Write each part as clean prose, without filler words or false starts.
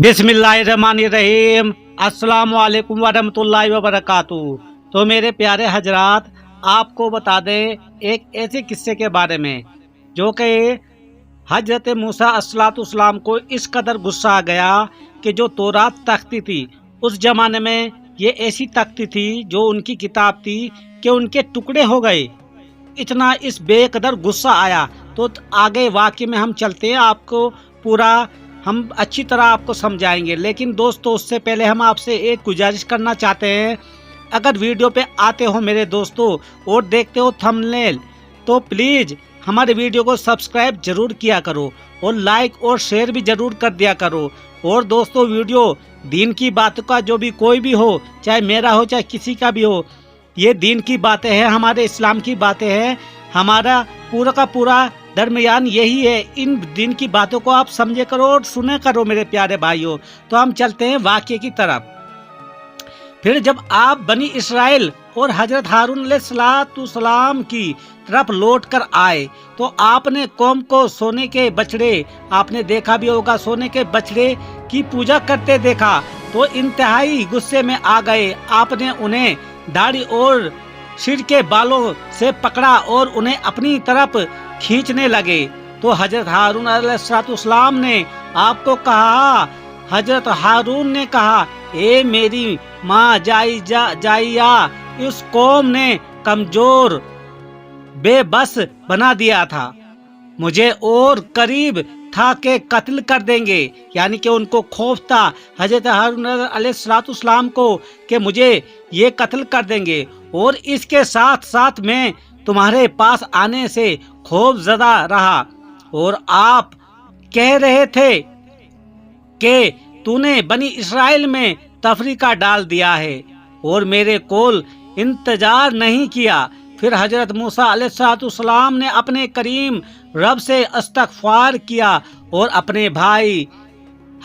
बिस्मिल्लाहिर्रहमानिर्रहीम अस्सलाम वालेकुम वरहमतुल्लाहि वबरकातुहू। तो मेरे प्यारे हजरात, आपको बता दें एक ऐसे किस्से के बारे में जो कि हजरत मूसा अस्सलाम को इस कदर गुस्सा आ गया कि जो तौरात तख्ती थी उस जमाने में, ये ऐसी तख्ती थी जो उनकी किताब थी कि उनके टुकड़े हो गए। इतना इस बेकदर गुस्सा आया। तो आगे वाक़े में हम चलते हैं, आपको पूरा हम अच्छी तरह आपको समझाएंगे। लेकिन दोस्तों, उससे पहले हम आपसे एक गुजारिश करना चाहते हैं, अगर वीडियो पे आते हो मेरे दोस्तों और देखते हो थंबनेल, तो प्लीज़ हमारे वीडियो को सब्सक्राइब जरूर किया करो और लाइक और शेयर भी जरूर कर दिया करो। और दोस्तों, वीडियो दीन की बातों का जो भी कोई भी हो, चाहे मेरा हो चाहे किसी का भी हो, ये दीन की बातें हैं, हमारे इस्लाम की बातें हैं। हमारा पूरा का पूरा दरमियान यही है। इन दिन की बातों को आप समझे करो और सुने करो मेरे प्यारे भाइयों। तो हम चलते हैं वाक़े की तरफ। फिर जब आप बनी इसराइल और हजरत हारून अलैहिस्सलाम की तरफ लौट कर आए, तो आपने कौम को सोने के बछड़े, आपने देखा भी होगा, सोने के बछड़े की पूजा करते देखा तो इंतहाई गुस्से में आ गए। आपने उन्हें दाढ़ी और सिर के बालों से पकड़ा और उन्हें अपनी तरफ खींचने लगे। तो हजरत हारून अलैहिस्सलाम ने आपको कहा, हजरत हारून ने कहा, ए मेरी माँ जाइया, इस कौम ने कमजोर बेबस बना दिया था, मुझे और करीब था कि कत्ल कर देंगे। यानी कि उनको खौफ था हजरत हारून अलैहिस्सलाम को कि मुझे ये कत्ल कर देंगे, और इसके साथ साथ मैं तुम्हारे पास आने से खौफजदा रहा। और आप कह रहे थे कि तूने बनी इसराइल में तफरीका डाल दिया है और मेरे कोल इंतजार नहीं किया। फिर हजरत मूसा अलैहिस्सलाम ने अपने करीम रब से इस्तग़फ़ार किया और अपने भाई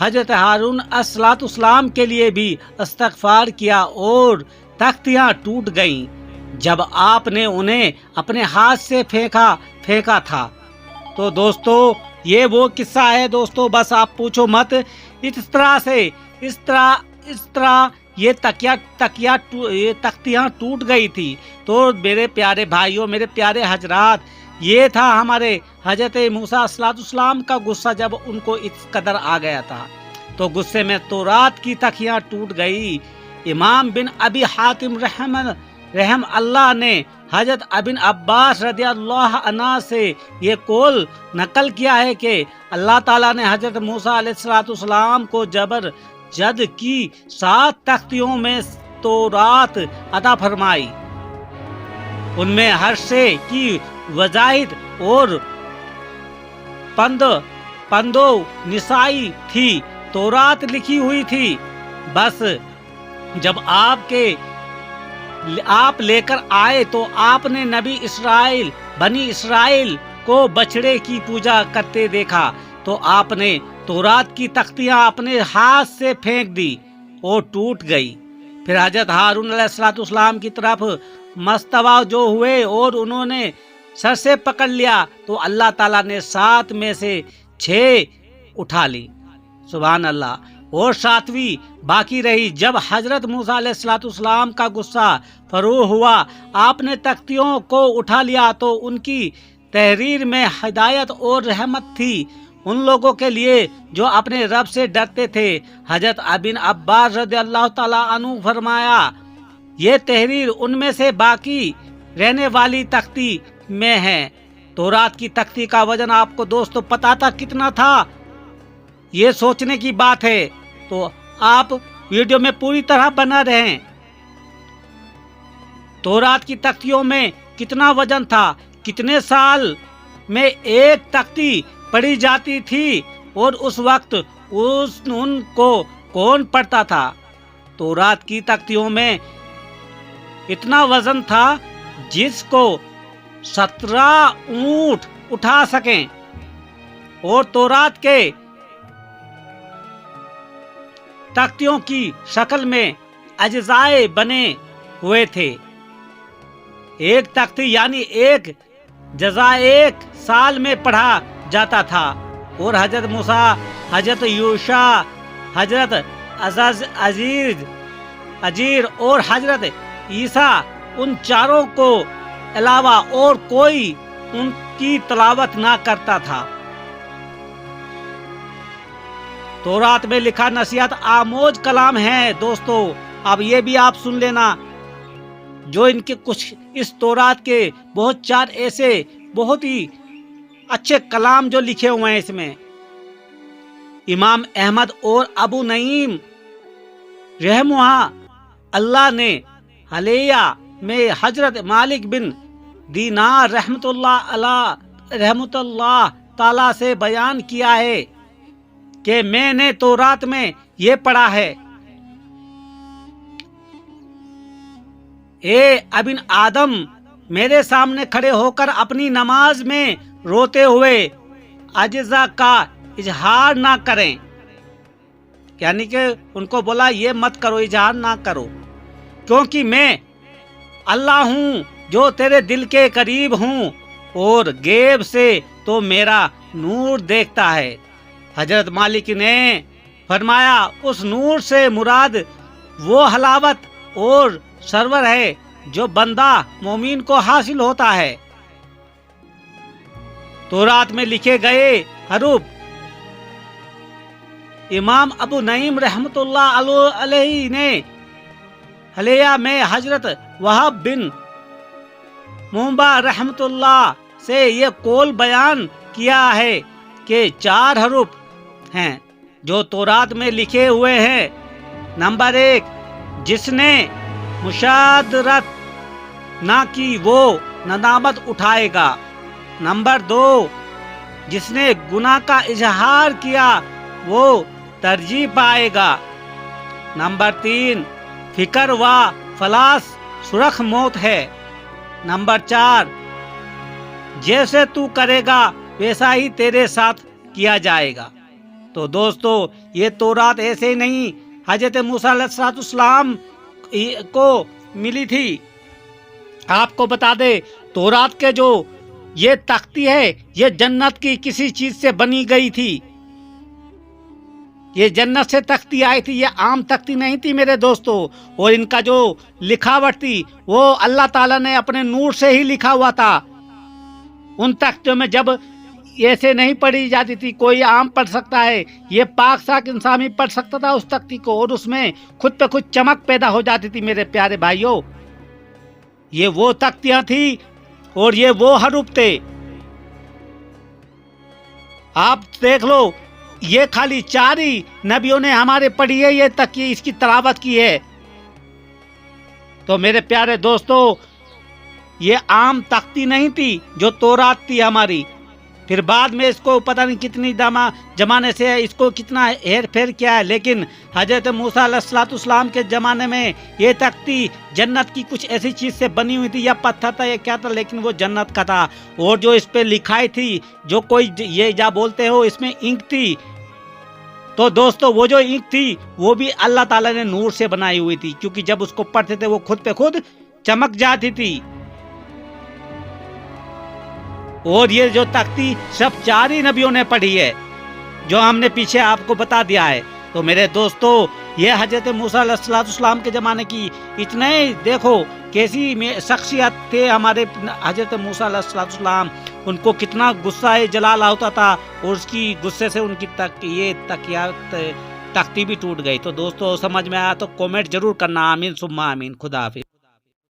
हजरत हारून अलैहिस्सलाम के लिए भी इस्तग़फ़ार किया और तख्तियाँ टूट गईं जब आपने उन्हें अपने हाथ से फेंका था। तो दोस्तों, ये वो किस्सा है दोस्तों, बस आप पूछो मत। इस तरह ये तख्तियाँ टूट गई थी। तो मेरे प्यारे भाइयों, मेरे प्यारे हजरात, ये था हमारे हजरत मूसा अलैहिस्सलाम का गुस्सा जब उनको इस कदर आ गया था। तो गुस्से में तौरात की तख्तियाँ टूट गई। इमाम बिन अबी हातिम रहम अल्लाह ने हजरत अबिन अब्बास रदियल्लाहु अन्हु से ये कौल नकल किया है कि अल्लाह ताला ने हजरत मूसा अलैहिस्सलाम को जबर जद की 7 तख्तियों में तौरात अता फरमाई। उनमें हर्षे की वजाहिद और पंदो निसाई थी, तौरात लिखी हुई थी। बस जब आप लेकर आए तो आपने बनी इसराइल को बछड़े की पूजा करते देखा, तो आपने तौरात की तख्तियाँ अपने हाथ से फेंक दी और टूट गई। फिर हजरत हारून अलैहिस्सलाम की तरफ मस्तवा जो हुए और उन्होंने सर से पकड़ लिया, तो अल्लाह ताला ने 7 में से 6 उठा ली, सुभान अल्लाह, और 7वीं बाकी रही। जब हजरत मूसा अलैहिस्सलाम का गुस्सा फरू हुआ, आपने तख्तियों को उठा लिया, तो उनकी तहरीर में हिदायत और रहमत थी उन लोगों के लिए जो अपने रब से डरते थे। हजरत अबिन अब्बास रदियल्लाहु ताला अन्हु फरमाया, ये तहरीर उनमें से बाकी रहने वाली तख्ती में है। तौरात की तख्ती का वजन आपको दोस्तों पता था कितना था? ये सोचने की बात है, तो आप वीडियो में पूरी तरह बना रहें। तौरात की तख्तियों में कितना वजन था, कितने साल में एक तख्ती पढ़ी जाती थी, और उस वक्त उनको कौन पढ़ता था? तौरात की तख्तियों में इतना वजन था जिसको 17 ऊंट उठा सकें, और तौरात के तख्तियों की शक्ल में अज्जाए बने हुए थे। एक तख्ती यानी एक जजा 1 साल में पढ़ा जाता था। और हजरत मूसा, हजरत यूशा, حضرت عزیر اور حضرت عیسیٰ ان چاروں کو علاوہ اور کوئی ان کی تلاوت نہ کرتا تھا۔ تورات میں لکھا نصیحت آموز کلام ہے دوستو، اب یہ بھی آپ سن لینا، جو ان کے کچھ اس تورات کے بہت چار ایسے بہت ہی اچھے کلام جو لکھے ہوئے ہیں اس میں۔ امام احمد اور ابو نعیم رحمہ اللہ نے حلیہ میں حضرت مالک بن دینار رحمت اللہ تعالی سے بیان کیا ہے کہ میں نے تورات میں یہ پڑھا ہے، اے ابن آدم، میرے سامنے کھڑے ہو کر اپنی نماز میں روتے ہوئے اجزا کا اظہار نہ کریں، یعنی کہ ان کو بولا یہ مت کرو، اظہار نہ کرو، کیونکہ میں اللہ ہوں جو تیرے دل کے قریب ہوں اور غیب سے تو میرا نور دیکھتا ہے۔ حضرت مالک نے فرمایا اس نور سے مراد وہ حلاوت اور سرور ہے جو بندہ مومن کو حاصل ہوتا ہے۔ تورات میں لکھے گئے حروف امام ابو نعیم رحمت اللہ علیہ نے حلیہ میں حضرت وہب بن منبع رحمت اللہ سے یہ قول بیان کیا ہے کہ 4 حروف ہیں جو تورات میں لکھے ہوئے ہیں۔ نمبر 1، جس نے مشادرت نہ کی وہ ندامت اٹھائے گا۔ نمبر 2، جس نے گناہ کا اظہار کیا وہ ترجیح پائے گا۔ نمبر 3، فکر و فلاس سرخ موت ہے۔ نمبر 4، جیسے تو کرے گا ویسا ہی تیرے ساتھ کیا جائے گا۔ تو دوستو یہ تورات ایسے ہی نہیں حضرت موسیٰ علیہ السلام کو ملی تھی۔ آپ کو بتا دے تورات کے جو یہ تختی ہے یہ جنت کی کسی چیز سے بنی گئی تھی، یہ جنت سے تختی آئی تھی، یہ عام تختی نہیں تھی میرے دوستو، اور ان کا جو لکھاوٹ تھی وہ اللہ تعالیٰ نے اپنے نور سے ہی لکھا ہوا تھا۔ ان تختیوں میں جب ایسے نہیں پڑھی جاتی تھی، کوئی عام پڑھ سکتا ہے، یہ پاک صاف انسان بھی پڑھ سکتا تھا اس تختی کو، اور اس میں خود پہ خود چمک پیدا ہو جاتی تھی میرے پیارے بھائیوں۔ یہ وہ تختیاں تھی اور یہ وہ حروف تھے۔ آپ دیکھ لو یہ خالی 4 ہی نبیوں نے ہمارے پڑھی ہے، یہ تک اس کی تلاوت کی ہے۔ تو میرے پیارے دوستو یہ عام تختی نہیں تھی جو تورات تھی ہماری، پھر بعد میں اس کو پتہ نہیں کتنی زمانے سے اس کو کتنا ہیر پھیر کیا ہے، لیکن حضرت موسیٰ علیہ السلام کے زمانے میں یہ تختی جنت کی کچھ ایسی چیز سے بنی ہوئی تھی، یا پتھر تھا یا کیا تھا، لیکن وہ جنت کا تھا، اور جو اس پہ لکھائی تھی جو کوئی یہ جا بولتے ہو اس میں انک تھی، تو دوستو وہ جو انک تھی وہ بھی اللہ تعالیٰ نے نور سے بنائی ہوئی تھی، کیونکہ جب اس کو پڑھتے تھے وہ خود پہ خود چمک جاتی تھی۔ اور یہ جو تختی سب 4 ہی نبیوں نے پڑھی ہے جو ہم نے پیچھے آپ کو بتا دیا ہے۔ تو میرے دوستو یہ حضرت موسیٰ علیہ السلام کے زمانے کی اتنے دیکھو کیسی شخصیت تھے ہمارے حضرت موسیٰ علیہ السلام، ان کو کتنا غصہ جلال ہوتا تھا، اور اس کی غصے سے ان کی تختی بھی ٹوٹ گئی۔ تو دوستو سمجھ میں آیا تو کومنٹ ضرور کرنا، آمین ثم آمین۔ خدا حافظ۔